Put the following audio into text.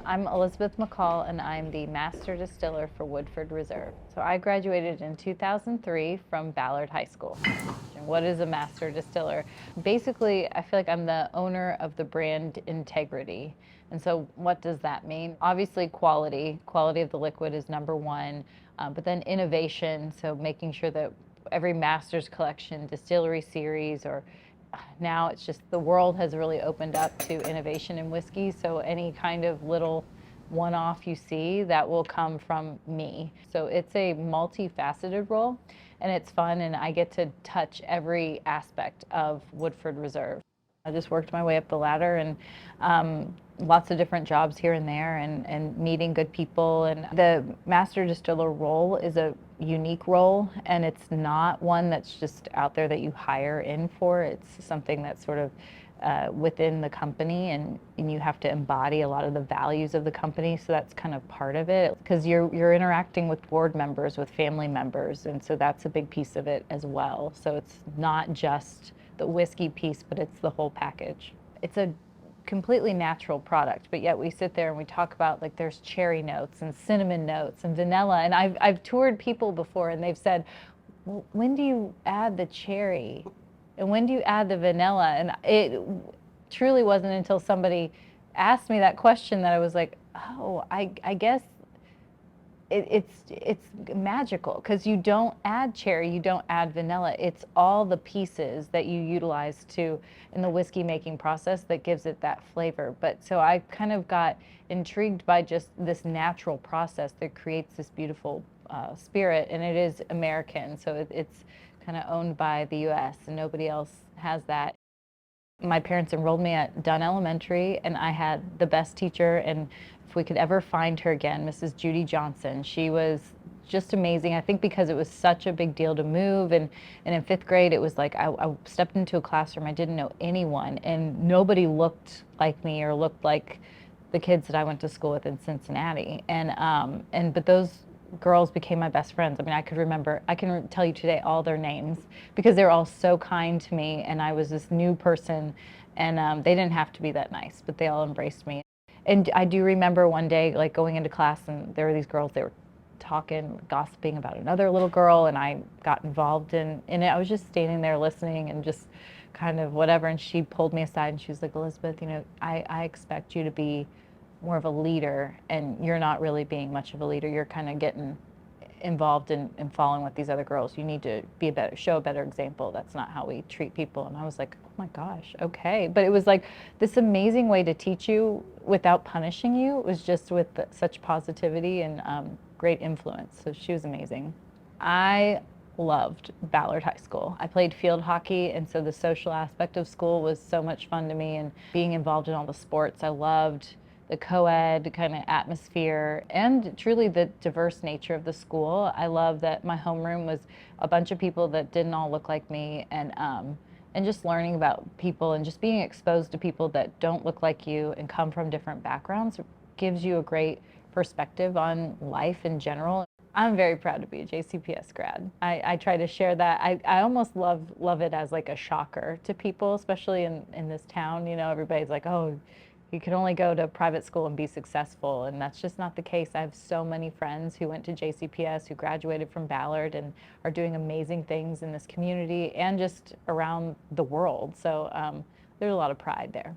I'm Elizabeth McCall, and I'm the Master Distiller for Woodford Reserve. So I graduated in 2003 from Ballard High School. And what is a Master Distiller? Basically, I feel like I'm the owner of the brand integrity. And so what does that mean? Obviously, quality of the liquid is number one, but then innovation, so making sure that every master's collection, distillery series, or now it's just the world has really opened up to innovation in whiskey. So any kind of little one-off you see, that will come from me. So it's a multifaceted role, and it's fun, and I get to touch every aspect of Woodford Reserve. I just worked my way up the ladder, and lots of different jobs here and there, and meeting good people. And the master distiller role is a unique role, and it's not one that's just out there that you hire in for. It's something that's sort of within the company, and you have to embody a lot of the values of the company. So that's kind of part of it, because you're interacting with board members, with family members, and so that's a big piece of it as well. So it's not just the whiskey piece, but it's the whole package. It's a completely natural product, but yet we sit there and we talk about, like, there's cherry notes and cinnamon notes and vanilla, and I've toured people before and they've said, well, when do you add the cherry and when do you add the vanilla? And it truly wasn't until somebody asked me that question that I was like, oh, I guess it's magical, because you don't add cherry, you don't add vanilla. It's all the pieces that you utilize to in the whiskey making process that gives it that flavor. But so I kind of got intrigued by just this natural process that creates this beautiful spirit, and it is American, so it's kind of owned by the U.S. and nobody else has that. My parents enrolled me at Dunn Elementary, and I had the best teacher, and if we could ever find her again, Mrs. Judy Johnson. She was just amazing. I think because it was such a big deal to move, and in fifth grade it was like I stepped into a classroom, I didn't know anyone, and nobody looked like me or looked like the kids that I went to school with in Cincinnati. But those girls became my best friends. I mean, I can tell you today all their names, because they were all so kind to me, and I was this new person, and they didn't have to be that nice, but they all embraced me. And I do remember one day, like, going into class, and there were these girls, they were talking, gossiping about another little girl, and I got involved in it. I was just standing there listening and just kind of whatever, and she pulled me aside and she was like, Elizabeth, I expect you to be more of a leader, and you're not really being much of a leader. You're kind of getting involved in following with these other girls. You need to show a better example. That's not how we treat people. And I was like, oh my gosh, okay. But it was like this amazing way to teach you without punishing you. It was just with such positivity and great influence. So she was amazing. I loved Ballard High School. I played field hockey, and so the social aspect of school was so much fun to me, and being involved in all the sports. I loved the co-ed kind of atmosphere, and truly the diverse nature of the school. I love that my homeroom was a bunch of people that didn't all look like me, and just learning about people and just being exposed to people that don't look like you and come from different backgrounds gives you a great perspective on life in general. I'm very proud to be a JCPS grad. I try to share that. I almost love it as like a shocker to people, especially in this town. Everybody's like, oh, you can only go to private school and be successful, and that's just not the case. I have so many friends who went to JCPS, who graduated from Ballard, and are doing amazing things in this community and just around the world. So there's a lot of pride there.